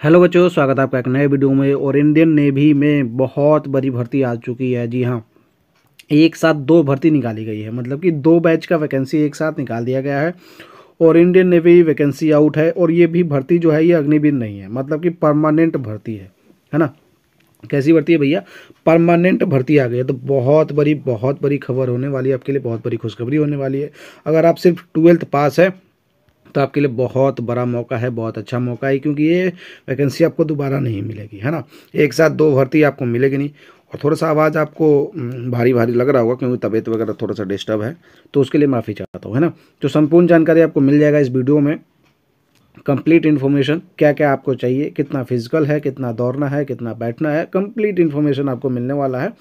Hello बच्चों, स्वागत है आपका एक नए वीडियो में। और इंडियन नेवी में बहुत बड़ी भर्ती आ चुकी है। जी हाँ, एक साथ दो भर्ती निकाली गई है, मतलब कि दो बैच का वैकेंसी एक साथ निकाल दिया गया है। और इंडियन नेवी वैकेंसी आउट है। और ये भी भर्ती जो है ये अग्निवीर नहीं है, मतलब कि परमानेंट भर्ती है ना। कैसी भर्ती है भैया? परमानेंट भर्ती आ गई है। तो बहुत बड़ी खबर होने वाली है आपके लिए, बहुत बड़ी खुशखबरी होने वाली है। अगर आप सिर्फ 12th पास है तो आपके लिए बहुत बड़ा मौका है, बहुत अच्छा मौका है, क्योंकि ये वैकेंसी आपको दोबारा नहीं मिलेगी, है ना। एक साथ दो भर्ती आपको मिलेगी नहीं। और थोड़ा सा आवाज़ आपको भारी भारी लग रहा होगा, क्योंकि तबीयत वगैरह थोड़ा सा डिस्टर्ब है, तो उसके लिए माफ़ी चाहता हूँ, है ना। तो संपूर्ण जानकारी आपको मिल जाएगा इस वीडियो में। कंप्लीट इन्फॉर्मेशन, क्या क्या आपको चाहिए, कितना फिजिकल है, कितना दौड़ना है, कितना बैठना है, कंप्लीट इन्फॉर्मेशन आपको मिलने वाला है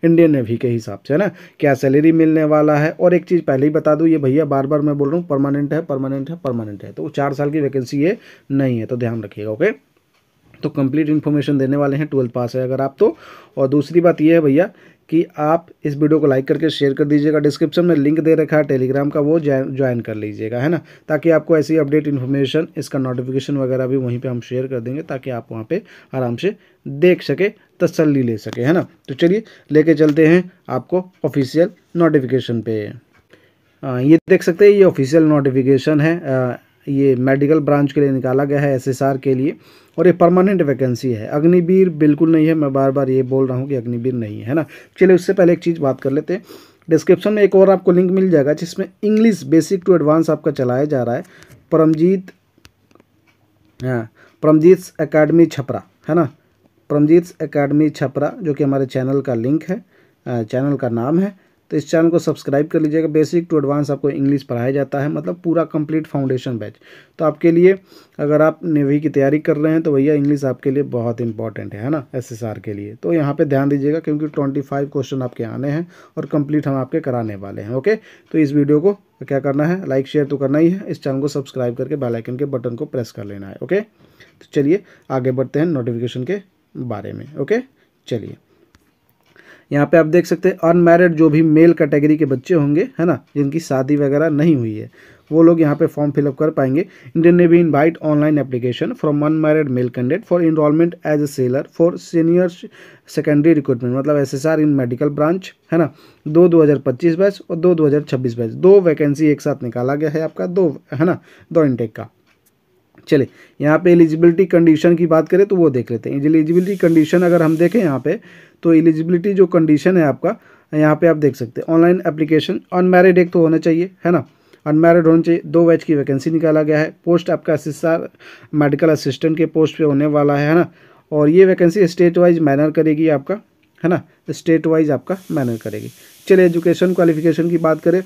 इंडियन नेवी के हिसाब से, है ना। क्या सैलरी मिलने वाला है। और एक चीज़ पहले ही बता दूं, ये भैया बार बार मैं बोल रहा हूँ, परमानेंट है, परमानेंट है, परमानेंट है। तो 4 साल की वैकेंसी ये नहीं है, तो ध्यान रखिएगा। ओके, तो कंप्लीट इन्फॉर्मेशन देने वाले हैं, 12th पास है अगर आप तो। और दूसरी बात ये है भैया कि आप इस वीडियो को लाइक करके शेयर कर दीजिएगा। डिस्क्रिप्शन में लिंक दे रखा है टेलीग्राम का, वो ज्वाइन कर लीजिएगा, है ना। ताकि आपको ऐसी अपडेट इन्फॉर्मेशन, इसका नोटिफिकेशन वगैरह भी वहीं पे हम शेयर कर देंगे, ताकि आप वहाँ पे आराम से देख सके, तसल्ली ले सके, है ना। तो चलिए लेके चलते हैं आपको ऑफिशियल नोटिफिकेशन पे। ये देख सकते हैं, ये ऑफिशियल नोटिफिकेशन है। ये मेडिकल ब्रांच के लिए निकाला गया है, एसएसआर के लिए। और ये परमानेंट वैकेंसी है, अग्निवीर बिल्कुल नहीं है। मैं बार बार ये बोल रहा हूँ कि अग्निवीर नहीं है ना। चलिए उससे पहले एक चीज़ बात कर लेते हैं। डिस्क्रिप्शन में एक और आपको लिंक मिल जाएगा, जिसमें इंग्लिश बेसिक टू एडवांस आपका चलाया जा रहा है। परमजीत, हाँ, परमजीत एकेडमी छपरा, है ना। परमजीत एकेडमी छपरा, जो कि हमारे चैनल का लिंक है, चैनल का नाम है। तो इस चैनल को सब्सक्राइब कर लीजिएगा। बेसिक टू एडवांस आपको इंग्लिश पढ़ाया जाता है, मतलब पूरा कंप्लीट फाउंडेशन बैच। तो आपके लिए, अगर आप नेवी की तैयारी कर रहे हैं तो भैया इंग्लिश आपके लिए बहुत इंपॉर्टेंट है ना, एसएसआर के लिए। तो यहाँ पे ध्यान दीजिएगा, क्योंकि 25 क्वेश्चन आपके आने हैं और कंप्लीट हम आपके कराने वाले हैं। ओके, तो इस वीडियो को क्या करना है, लाइक शेयर तो करना ही है, इस चैनल को सब्सक्राइब करके बेल आइकन के बटन को प्रेस कर लेना है। ओके, तो चलिए आगे बढ़ते हैं नोटिफिकेशन के बारे में। ओके, चलिए यहाँ पे आप देख सकते हैं, अनमैरिड जो भी मेल कैटेगरी के बच्चे होंगे, है ना, जिनकी शादी वगैरह नहीं हुई है, वो लोग यहाँ पे फॉर्म फिलअप कर पाएंगे। Indian Navy invite online application from unmarried male candidate for enrolment as a sailor for senior secondary recruitment, मतलब एसएसआर इन मेडिकल ब्रांच, है ना। 2025 बैच और 2026 बैच, दो वैकेंसी एक साथ निकाला गया है आपका, दो, है ना, दो इनटेक का। चलिए यहाँ पे एलिजिबिलिटी कंडीशन की बात करें तो वो देख लेते हैं। एलिजिबिलिटी कंडीशन अगर हम देखें यहाँ पे, तो एलिजिबिलिटी जो कंडीशन है आपका, यहाँ पे आप देख सकते हैं। ऑनलाइन एप्लीकेशन, अनमैरिड एक तो होना चाहिए, है ना, अनमैरिड होना चाहिए। दो बैच की वैकेंसी निकाला गया है। पोस्ट आपका एसएसआर मेडिकल असिस्टेंट के पोस्ट पे होने वाला है ना। और ये वैकेंसी स्टेट वाइज मैनर करेगी आपका, है ना, स्टेट वाइज आपका मैनर करेगी। चलिए एजुकेशन क्वालिफिकेशन की बात करें,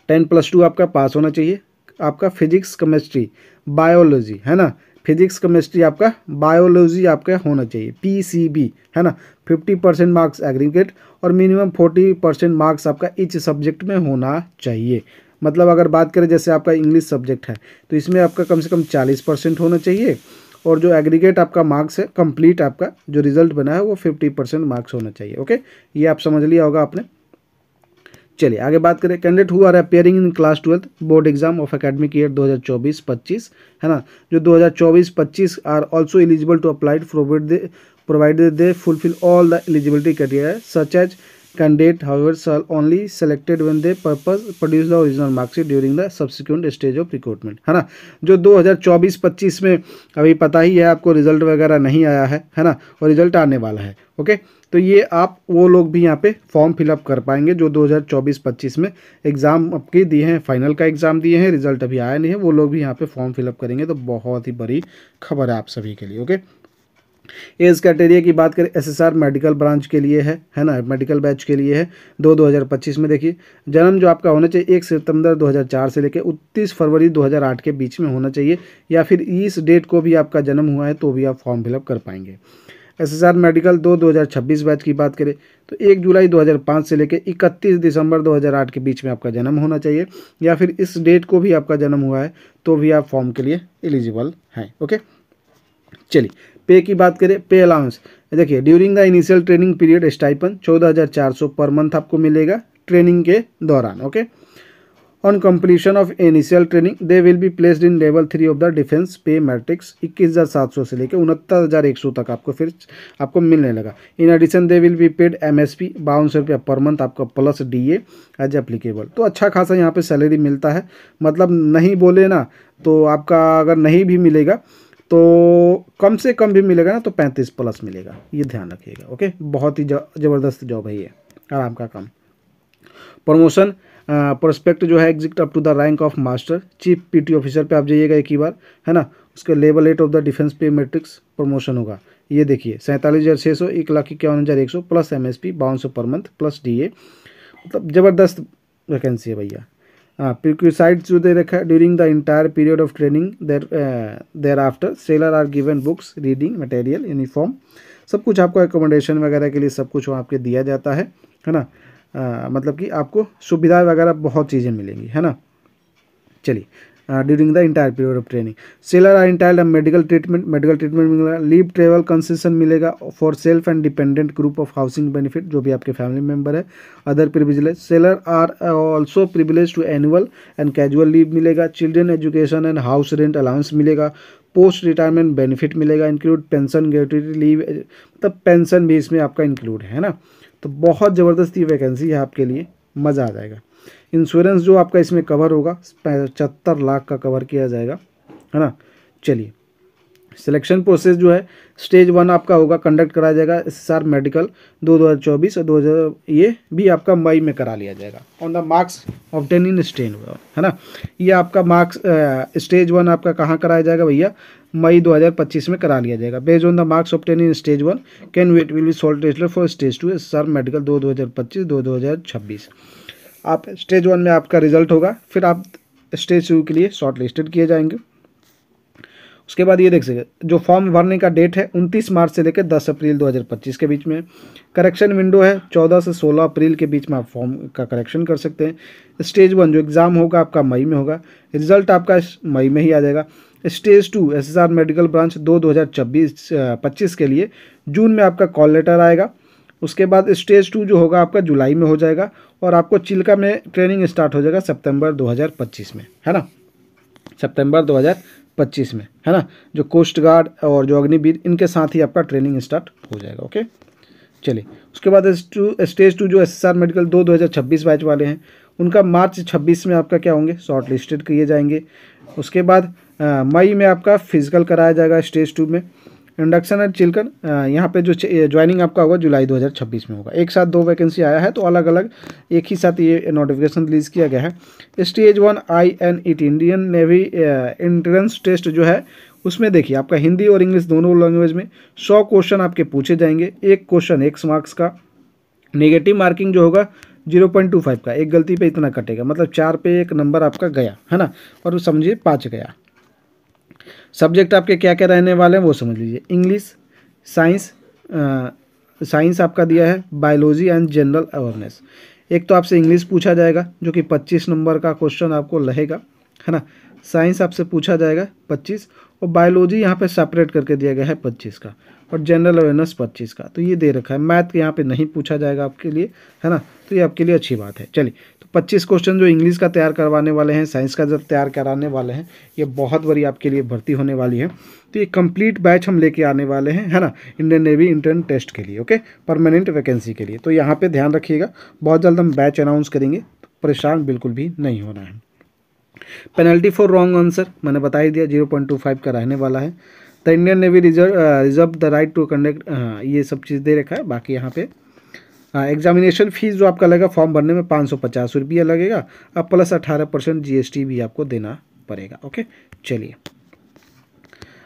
10+2 आपका पास होना चाहिए। आपका फिजिक्स केमिस्ट्री बायोलॉजी, है ना, फिजिक्स केमिस्ट्री आपका बायोलॉजी आपका होना चाहिए, पीसीबी, है ना। 50% मार्क्स एग्रीगेट और मिनिमम 40% मार्क्स आपका इच सब्जेक्ट में होना चाहिए। मतलब अगर बात करें जैसे आपका इंग्लिश सब्जेक्ट है, तो इसमें आपका कम से कम 40% होना चाहिए। और जो एग्रीगेट आपका मार्क्स है, कंप्लीट आपका जो रिजल्ट बना है, वो 50% मार्क्स होना चाहिए। ओके, ये आप समझ लिया होगा आपने। चलिए आगे बात करें। Candidate who are appearing in class 12th board exam of academic year 2024-25, है ना, जो 2024-25 are also eligible to applied provided they fulfil all the eligibility criteria such as candidate however shall only selected when they produce the original marksheet during the subsequent stage of recruitment, है ना। जो 2024-25 में अभी पता ही है आपको, result वगैरह नहीं आया है ना, और रिजल्ट आने वाला है। ओके, तो ये आप वो लोग भी यहाँ पे फॉर्म फिलअप कर पाएंगे जो 2024-25 में एग्ज़ाम आपके दिए हैं, फाइनल का एग्ज़ाम दिए हैं, रिजल्ट अभी आया नहीं है, वो लोग भी यहाँ पे फॉर्म फिलअप करेंगे। तो बहुत ही बड़ी खबर है आप सभी के लिए। ओके, एज क्राइटेरिया की बात करें, एसएसआर मेडिकल ब्रांच के लिए है ना, मेडिकल बैच के लिए है। 2025 में देखिए, जन्म जो आपका होना चाहिए 1 सितंबर 2004 से लेकर 29 फरवरी 2008 के बीच में होना चाहिए, या फिर इस डेट को भी आपका जन्म हुआ है तो भी आप फॉर्म फिलअप कर पाएंगे। एसएसआर मेडिकल 2026 बैच की बात करें तो 1 जुलाई 2005 से लेकर 31 दिसंबर 2008 के बीच में आपका जन्म होना चाहिए, या फिर इस डेट को भी आपका जन्म हुआ है तो भी आप फॉर्म के लिए एलिजिबल हैं। ओके, चलिए पे की बात करें। पे अलाउंस देखिए, during the initial training period stipend 14,400 per month आपको मिलेगा ट्रेनिंग के दौरान। Okay, on completion of initial training they will be placed in level 3 of the defence pay matrix 21,700 से लेकर 69,100 तक आपको फिर आपको मिलने लगा। In addition they will be paid MSP 5200 रुपया पर मंथ आपका प्लस DA एज एप्लीकेबल। तो अच्छा खासा यहाँ पे सैलरी मिलता है, मतलब नहीं बोले ना तो आपका अगर नहीं भी मिलेगा तो कम से कम भी मिलेगा ना तो 35 प्लस मिलेगा, ये ध्यान रखिएगा। ओके, बहुत ही ज़बरदस्त जॉब है ये, आराम का काम। प्रमोशन प्रोस्पेक्ट जो है exit up to the rank of master chief PT officer पे आप जाइएगा एक ही बार, है ना। उसके level 8 of the defence pay matrix promotion होगा। ये देखिए 47,600 1,51,100 plus MSP 5200 per month plus DA, मतलब ज़बरदस्त वैकेंसी है भैया। प्रीक्विसाइड्स जो दे रखा है, during the entire period of training there after sailor are given books reading material uniform, सब कुछ आपको एकोमोडेशन वगैरह के लिए सब कुछ वहाँ आपके दिया जाता है ना। मतलब कि आपको सुविधाएं वगैरह बहुत चीज़ें मिलेंगी, है ना। चलिए, during the entire period of training sailor are entitled medical treatment मिलेगा, लीव ट्रेवल कंसेशन मिलेगा for self and dependent group of housing benefit जो भी आपके फैमिली मेंबर है। Other privilege sailor are also privilege to annual and casual leave मिलेगा, children education and house rent allowance मिलेगा, post retirement benefit मिलेगा, include pension gratuity leave, मतलब pension भी इसमें आपका इंक्लूड है ना। तो बहुत ज़बरदस्त ये वैकेंसी है आपके लिए, मज़ा आ जाएगा। इंश्योरेंस जो आपका इसमें कवर होगा 75 लाख का कवर किया जाएगा, है ना। चलिए, सिलेक्शन प्रोसेस जो है स्टेज 1 आपका होगा, कंडक्ट कराया जाएगा SSR मेडिकल 2024 और 2000 ये भी आपका मई में करा लिया जाएगा on the marks obtain in stage, है ना। ये आपका मार्क्स स्टेज 1 आपका कहाँ कराया जाएगा भैया, मई 2025 में करा लिया जाएगा। Based on the marks obtain in stage 1 can weight will be shortlisted for stage 2 SSR medical 2025-2026। आप स्टेज 1 में आपका रिजल्ट होगा, फिर आप स्टेज 2 के लिए शॉर्ट लिस्टेड किए जाएंगे। उसके बाद ये देख सकते जो फॉर्म भरने का डेट है 29 मार्च से लेकर 10 अप्रैल 2025 के बीच में। करेक्शन विंडो है 14 से 16 अप्रैल के बीच में आप फॉर्म का करेक्शन कर सकते हैं। स्टेज 1 जो एग्ज़ाम होगा आपका मई में होगा, रिजल्ट आपका मई में ही आ जाएगा। स्टेज 2 SSR मेडिकल ब्रांच 2025 के लिए जून में आपका कॉल लेटर आएगा। उसके बाद स्टेज 2 जो होगा आपका जुलाई में हो जाएगा और आपको चिल्का में ट्रेनिंग स्टार्ट हो जाएगा सितंबर 2025 में, है ना, सितंबर 2025 में, है ना। जो कोस्ट गार्ड और जो अग्निवीर इनके साथ ही आपका ट्रेनिंग स्टार्ट हो जाएगा। ओके, चलिए, उसके बाद स्टेज 2 जो SSR मेडिकल 2026 बैच वाले हैं उनका मार्च 26 में आपका क्या होंगे, शॉर्ट लिस्टेड किए जाएंगे। उसके बाद मई में आपका फिजिकल कराया जाएगा स्टेज 2 में। इंडक्शन एंड चिल्कन यहाँ पे जो ज्वाइनिंग आपका होगा जुलाई 2026 में होगा। एक साथ 2 वैकेंसी आया है तो अलग अलग एक ही साथ ये नोटिफिकेशन रिलीज किया गया है। Stage 1 INET Indian Navy entrance test जो है उसमें देखिए आपका हिंदी और इंग्लिश दोनों लैंग्वेज में 100 क्वेश्चन आपके पूछे जाएंगे। एक क्वेश्चन 1 मार्क्स का, नेगेटिव मार्किंग जो होगा 0.25 का, एक गलती पे इतना कटेगा, मतलब 4 पे 1 नंबर आपका गया, है ना, और समझिए 5 गया। सब्जेक्ट आपके क्या क्या रहने वाले हैं वो समझ लीजिए, इंग्लिश, साइंस आपका दिया है, बायोलॉजी एंड जनरल अवेयरनेस। एक तो आपसे इंग्लिश पूछा जाएगा जो कि 25 नंबर का क्वेश्चन आपको रहेगा, है ना। साइंस आपसे पूछा जाएगा 25 और बायोलॉजी यहाँ पे सेपरेट करके दिया गया है 25 का और जनरल अवेयरनेस 25 का, तो ये दे रखा है। मैथ यहाँ पे नहीं पूछा जाएगा आपके लिए, है ना, तो ये आपके लिए अच्छी बात है। चलिए, तो 25 क्वेश्चन जो इंग्लिश का तैयार करवाने वाले हैं, साइंस का जब तैयार कराने वाले हैं, ये बहुत बड़ी आपके लिए भर्ती होने वाली है। तो ये कंप्लीट बैच हम लेके आने वाले हैं, है ना, इंडियन नेवी इंटर्न टेस्ट के लिए, ओके, परमानेंट वैकेंसी के लिए। तो यहाँ पे ध्यान रखिएगा, बहुत जल्द हम बैच अनाउंस करेंगे, तो परेशान बिल्कुल भी नहीं होना है। पेनल्टी फॉर रॉन्ग आंसर मैंने बता ही दिया, 0.25 का रहने वाला है। The Indian Navy reserve the right to conduct, ये सब चीज़ दे रखा है। बाकी यहाँ पे एग्जामिनेशन फीस जो आपका लगेगा फॉर्म भरने में 550 रुपया लगेगा, अब प्लस 18% GST भी आपको देना पड़ेगा। ओके, चलिए,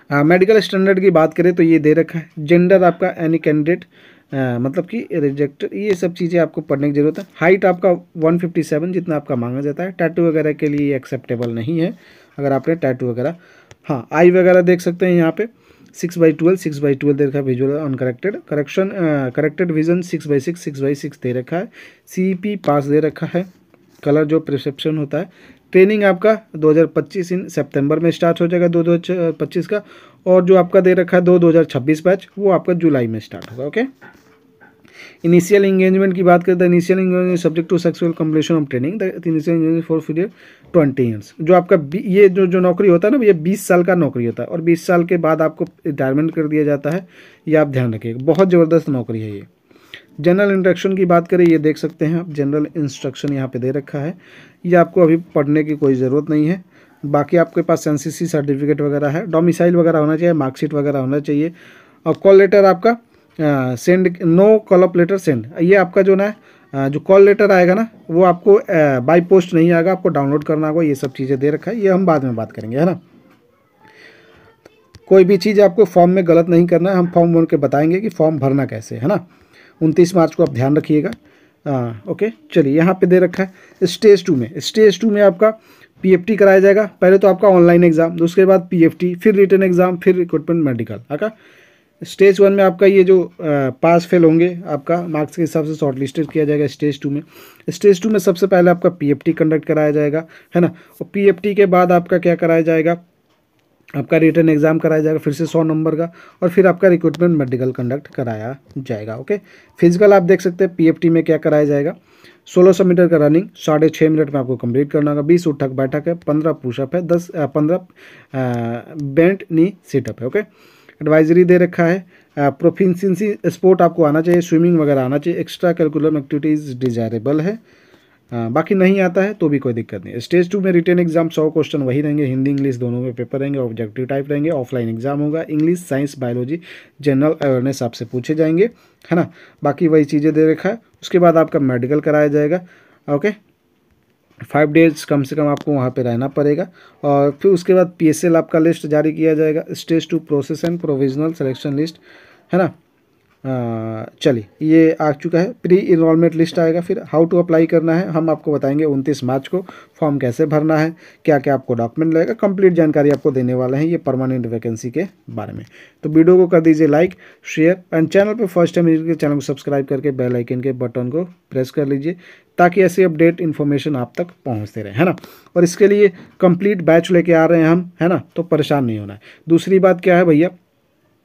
मेडिकल स्टैंडर्ड की बात करें तो ये दे रखा है। जेंडर आपका एनी कैंडिडेट, मतलब कि रिजेक्टेड, ये सब चीज़ें आपको पढ़ने की जरूरत है। हाइट आपका 157 जितना आपका मांगा जाता है। टैटू वगैरह के लिए एक्सेप्टेबल नहीं है अगर आपने टैटू वगैरह, हाँ, आई वगैरह देख सकते हैं यहाँ पे 6/12 दे रखा है, विजुअल अनकरेक्टेड, करेक्टेड विजन 6/6 6/6 दे रखा है। CP पास दे रखा है। कलर जो प्रिसेप्शन होता है। ट्रेनिंग आपका 2025 इन सितंबर में स्टार्ट हो जाएगा 2025 का, और जो आपका दे रखा है 2026 बैच वो आपका जुलाई में स्टार्ट होगा। ओके, इनिशियल इंगेजमेंट की बात करें तो initial engagement subject to successful completion of training, the initial engagement for period 20 years. जो आपका ये जो नौकरी होता है ना, ये 20 साल का नौकरी होता है और 20 साल के बाद आपको रिटायरमेंट कर दिया जाता है। ये आप ध्यान रखिएगा, बहुत ज़बरदस्त नौकरी है ये। जनरल इंस्ट्रक्शन की बात करें, ये देख सकते हैं आप, जनरल इंस्ट्रक्शन यहाँ पे दे रखा है। ये आपको अभी पढ़ने की कोई ज़रूरत नहीं है। बाकी आपके पास एनसीसी सर्टिफिकेट वगैरह है, डोमिसाइल वगैरह होना चाहिए, मार्कशीट वगैरह होना चाहिए। और कॉल लेटर आपका send, no call up letter send, ये आपका जो ना जो कॉल लेटर आएगा ना, वो आपको बाई पोस्ट नहीं आएगा, आपको डाउनलोड करना होगा। ये सब चीज़ें दे रखा है, ये हम बाद में बात करेंगे, है ना। कोई भी चीज़ आपको फॉर्म में गलत नहीं करना है, हम फॉर्म भर के बताएंगे कि फॉर्म भरना कैसे, है ना। 29 मार्च को आप ध्यान रखिएगा। ओके, चलिए यहाँ पे दे रखा है स्टेज 2 में। स्टेज 2 में आपका पीएफटी कराया जाएगा। पहले तो आपका ऑनलाइन एग्जाम, उसके बाद पीएफटी, फिर रिटन एग्जाम, फिर रिक्रूटमेंट मेडिकल। ओके, स्टेज 1 में आपका ये जो पास फेल होंगे आपका मार्क्स के हिसाब से शॉर्ट लिस्टेड किया जाएगा। स्टेज 2 में, स्टेज 2 में सबसे पहले आपका पीएफटी कंडक्ट कराया जाएगा, है ना। और पीएफटी के बाद आपका क्या कराया जाएगा, आपका रिटन एग्जाम कराया जाएगा फिर से 100 नंबर का, और फिर आपका रिक्रूटमेंट मेडिकल कंडक्ट कराया जाएगा। ओके, फिजिकल आप देख सकते हैं पीएफटी में क्या कराया जाएगा। 1600 मीटर का रनिंग 6.5 मिनट में आपको कंप्लीट करना होगा। 20 उठक बैठक है, 15 पुशअप है, 15 बेंट नी सिटअप है। ओके, एडवाइजरी दे रखा है, प्रोफिशिएंसी स्पोर्ट आपको आना चाहिए, स्विमिंग वगैरह आना चाहिए, एक्स्ट्रा कैरिकुलम एक्टिविटीज़ डिजायरेबल है। बाकी नहीं आता है तो भी कोई दिक्कत नहीं है। स्टेज 2 में रिटन एग्जाम 100 क्वेश्चन वही रहेंगे, हिंदी इंग्लिश दोनों में पेपर रहेंगे, ऑब्जेक्टिव टाइप रहेंगे। ऑफलाइन एग्जाम होगा, English science biology general awareness आपसे पूछे जाएंगे, है ना। बाकी वही चीज़ें दे रखा है। उसके बाद आपका मेडिकल कराया जाएगा। ओके, 5 डेज कम से कम आपको वहाँ पे रहना पड़ेगा। और फिर उसके बाद पीएसएल आपका लिस्ट जारी किया जाएगा, stage 2 process and provisional selection list, है ना। चलिए, ये आ चुका है। प्री इनरोलमेंट लिस्ट आएगा। फिर हाउ टू अप्लाई करना है हम आपको बताएंगे 29 मार्च को। फॉर्म कैसे भरना है, क्या क्या आपको डॉक्यूमेंट लगेगा, कंप्लीट जानकारी आपको देने वाले हैं ये परमानेंट वैकेंसी के बारे में। तो वीडियो को कर दीजिए लाइक, शेयर, एंड चैनल पे फर्स्ट टाइम चैनल को सब्सक्राइब करके बेल आइकन के बटन को प्रेस कर लीजिए, ताकि ऐसी अपडेट इन्फॉर्मेशन आप तक पहुँचते रहे, है ना। और इसके लिए कंप्लीट बैच लेके आ रहे हैं हम, है ना, तो परेशान नहीं होना है। दूसरी बात क्या है भैया,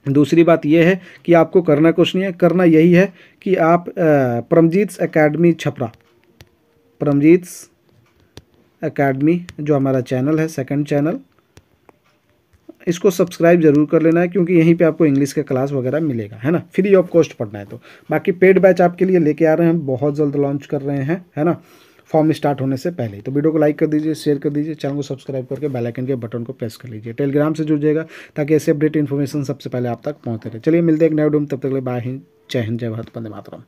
दूसरी बात यह है कि आपको करना कुछ नहीं है, करना यही है कि आप परमजीत एकेडमी छपरा, परमजीत एकेडमी जो हमारा चैनल है, सेकंड चैनल, इसको सब्सक्राइब जरूर कर लेना है, क्योंकि यहीं पे आपको इंग्लिश का क्लास वगैरह मिलेगा, है ना, फ्री ऑफ कॉस्ट पढ़ना है तो। बाकी पेड बैच आपके लिए लेके आ रहे हैं हम, बहुत जल्द लॉन्च कर रहे हैं, है ना, फॉर्म स्टार्ट होने से पहले। तो वीडियो को लाइक कर दीजिए, शेयर कर दीजिए, चैनल को सब्सक्राइब करके बेल आइकन के बटन को प्रेस कर लीजिए। टेलीग्राम से जुड़ जाएगा ताकि ऐसे अपडेट इन्फॉर्मेशन सबसे पहले आप तक पहुंचते रहे। चलिए मिलते हैं एक नए वीडियो में, तब तक के लिए बाय हिंद, जय हिंद, जय भारत, वंदे मातरम।